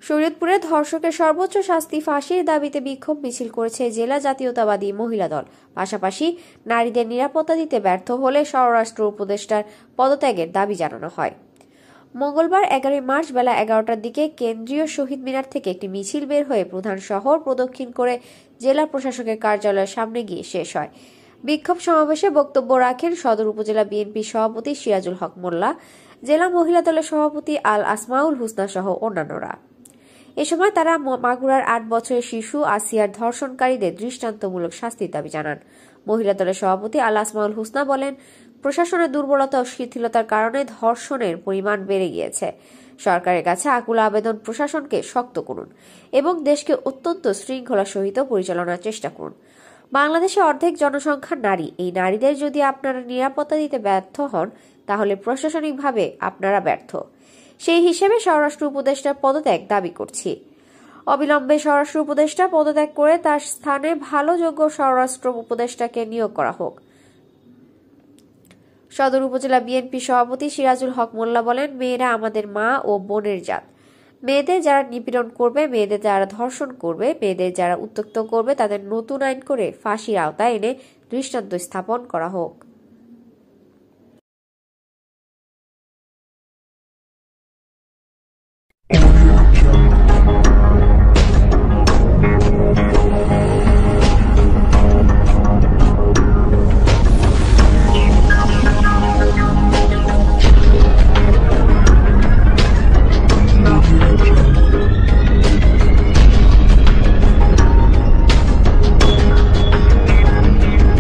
শরীয়তপুরে ধর্ষকের সর্বোচ্চ শাস্তি ফাঁসির দাবিতে বিক্ষোভ মিছিল করেছে জেলা জাতীয়তাবাদী মহিলা দল। পাশাপাশি নারীদের নিরাপত্তা দিতে ব্যর্থ হলে স্বরাষ্ট্র উপদেষ্টার পদত্যাগের দাবি জানানো হয়। মঙ্গলবার 11 মার্চ বেলা 11টার দিকে কেন্দ্রীয় শহীদ মিনার থেকে একটি মিছিল বের হয়ে প্রধান শহর প্রদক্ষিণ করে জেলা প্রশাসকের কার্যালয়ের সামনে গিয়ে শেষ হয়। বিক্ষোভ সমাবেশে বক্তব্য রাখেন সদর উপজেলা বিএনপি সভাপতি সিরাজুল হক মোল্লা, জেলা মহিলা দলের সভাপতি আল আসমাউল হুসনা সহ অন্যান্যরা। এ সময় তারা মাগুরার 8 বছরের শিশু আসিয়ার ধর্ষণকারীদের দৃষ্টান্তমূলক শাস্তির দাবি জানান। মহিলা দলের সভাপতি আল আসমাউল হুসনা বলেন, প্রশাসনের দুর্বলতা ও শিথিলতার কারণে ধর্ষণের পরিমাণ বেড়ে গিয়েছে। সরকারের কাছে আকুল আবেদন, প্রশাসনকে শক্ত করুন এবং দেশকে অত্যন্ত শৃঙ্খলার সহিত পরিচালনার চেষ্টা করুন। বাংলাদেশে অর্ধেক জনসংখ্যা নারী। এই নারীদের যদি আপনারা নিরাপত্তা দিতে ব্যর্থ হন, তাহলে প্রশাসনিকভাবে আপনারা ব্যর্থ। সেই হিসেবে স্বরাষ্ট্র উপদেষ্টার পদত্যাগ দাবি করছি। অবিলম্বে স্বরাষ্ট্র উপদেষ্টা পদত্যাগ করে তার স্থানে ভালো যোগ্য স্বরাষ্ট্র উপদেষ্টাকে নিয়োগ করা হোক। সদর উপজেলা বিএনপি সভাপতি সিরাজুল হক মোল্লা বলেন, মেয়েরা আমাদের মা ও বোনের জাত। মেয়েদের যারা নিপীড়ন করবে, মেয়েদের যারা ধর্ষণ করবে, মেয়েদের যারা উত্ত্যক্ত করবে, তাদের নতুন আইন করে ফাঁসির আওতায় এনে দৃষ্টান্ত স্থাপন করা হোক।